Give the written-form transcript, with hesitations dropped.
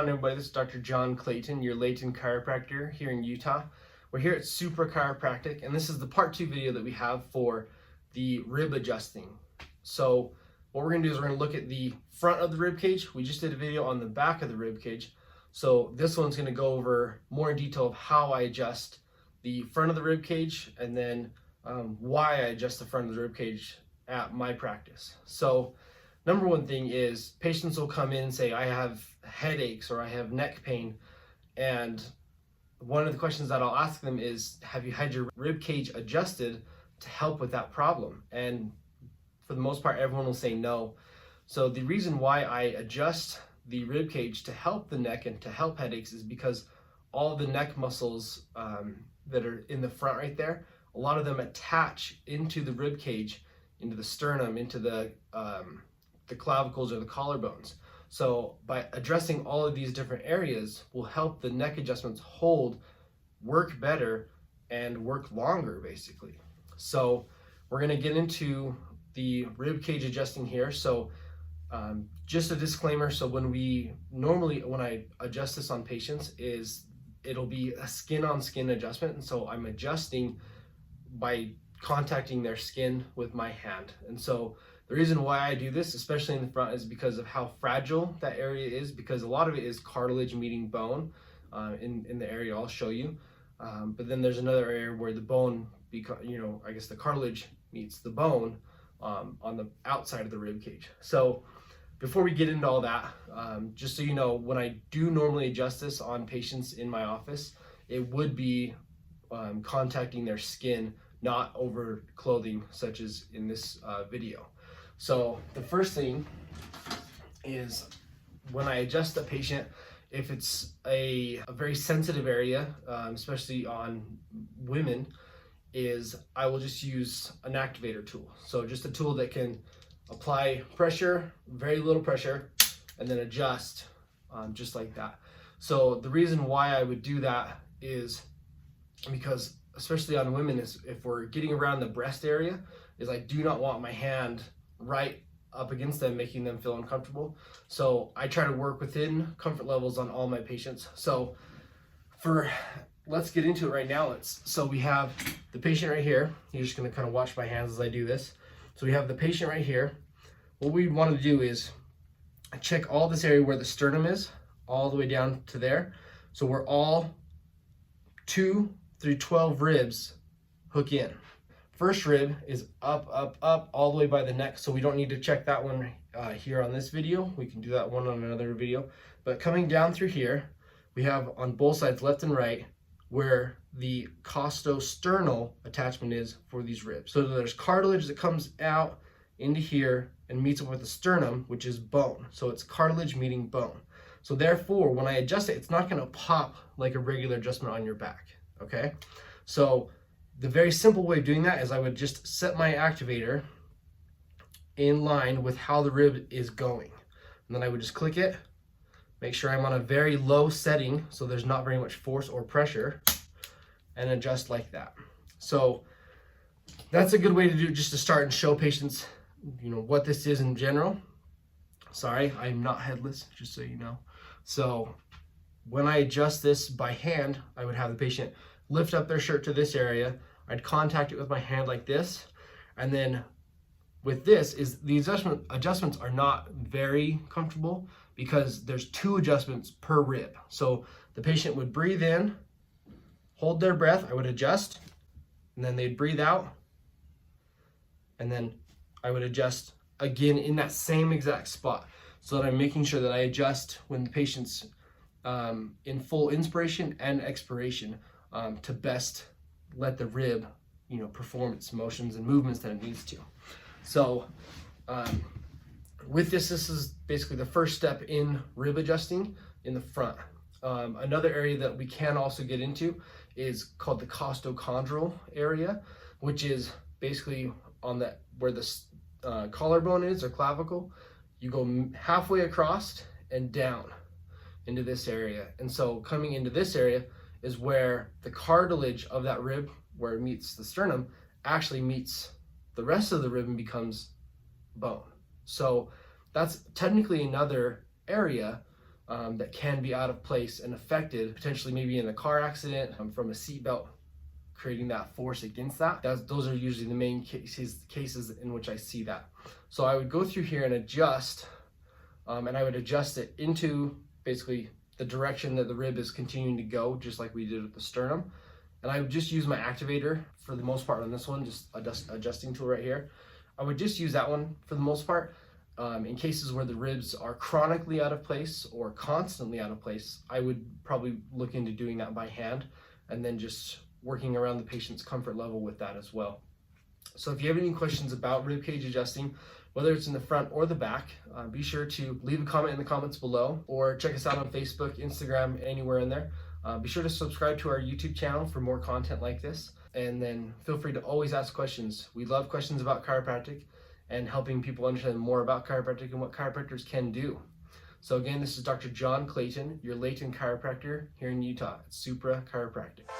on, everybody? This is Dr. John Clayton, your Layton Chiropractor here in Utah. We're here at Supra Chiropractic, and this is the part 2 video that we have for the rib adjusting. So what we're going to do is we're going to look at the front of the rib cage. We just did a video on the back of the rib cage. So this one's going to go over more in detail of how I adjust the front of the rib cage, and then why I adjust the front of the rib cage at my practice. So number one thing is patients will come in and say, I have headaches or I have neck pain. And one of the questions that I'll ask them is, have you had your rib cage adjusted to help with that problem? And for the most part, everyone will say no. So the reason why I adjust the rib cage to help the neck and to help headaches is because all the neck muscles that are in the front right there, a lot of them attach into the rib cage, into the sternum, into the clavicles or the collarbones. So by addressing all of these different areas will help the neck adjustments hold, work better, and work longer basically. So we're going to get into the rib cage adjusting here. So just a disclaimer, so when I adjust this on patients, it'll be a skin on skin adjustment, and so I'm adjusting by contacting their skin with my hand. And so the reason why I do this, especially in the front, is because of how fragile that area is, because a lot of it is cartilage meeting bone in the area I'll show you. But then there's another area where the bone, I guess the cartilage meets the bone on the outside of the rib cage. So before we get into all that, just so you know, when I do normally adjust this on patients in my office, it would be contacting their skin, not over clothing, such as in this video. So the first thing is when I adjust the patient, if it's a very sensitive area, especially on women, is I will just use an activator tool. So just a tool that can apply pressure, very little pressure, and then adjust just like that. So the reason why I would do that is because, especially on women, is if we're getting around the breast area, is I do not want my hand right up against them, making them feel uncomfortable. So I try to work within comfort levels on all my patients. So let's get into it right now. So we have the patient right here. You're just going to kind of watch my hands as I do this. So we have the patient right here. What we want to do is check all this area where the sternum is, all the way down to there. So we're all 2 through 12 ribs hook in. First rib is up, up, up, all the way by the neck. So we don't need to check that one here on this video. We can do that one on another video. But coming down through here, we have on both sides, left and right, where the costosternal attachment is for these ribs. So there's cartilage that comes out into here and meets up with the sternum, which is bone. So it's cartilage meeting bone. So therefore, when I adjust it, it's not going to pop like a regular adjustment on your back. Okay? So the very simple way of doing that is I would just set my activator in line with how the rib is going. And then I would just click it, make sure I'm on a very low setting so there's not very much force or pressure, and adjust like that. So that's a good way to do it, just to start and show patients, what this is in general. Sorry, I'm not headless, just so you know. So when I adjust this by hand, I would have the patient lift up their shirt to this area. I'd contact it with my hand like this. And then with this, the adjustments are not very comfortable because there's 2 adjustments per rib. So the patient would breathe in, hold their breath, I would adjust, and then they'd breathe out, and then I would adjust again in that same exact spot, so that I'm making sure that I adjust when the patient's in full inspiration and expiration to best let the rib, perform its motions and movements that it needs to. So with this is basically the first step in rib adjusting in the front. Another area that we can also get into is called the costochondral area, which is basically on where the collarbone is, or clavicle. You go halfway across and down into this area. And so coming into this area is where the cartilage of that rib, where it meets the sternum, actually meets the rest of the rib and becomes bone. So that's technically another area that can be out of place and affected, potentially maybe in a car accident, from a seatbelt creating that force against that. Those are usually the main cases in which I see that. So I would go through here and adjust, and I would adjust it into basically the direction that the rib is continuing to go, just like we did with the sternum. And I would just use my activator for the most part on this one, just adjusting tool right here. I would just use that one for the most part. In cases where the ribs are chronically out of place or constantly out of place, I would probably look into doing that by hand and then just working around the patient's comfort level with that as well. So if you have any questions about rib cage adjusting, whether it's in the front or the back, be sure to leave a comment in the comments below, or check us out on Facebook, Instagram, anywhere in there. Be sure to subscribe to our YouTube channel for more content like this, and then feel free to always ask questions. We love questions about chiropractic and helping people understand more about chiropractic and what chiropractors can do. So again, this is Dr. John Clayton, your Layton chiropractor here in Utah at Supra Chiropractic.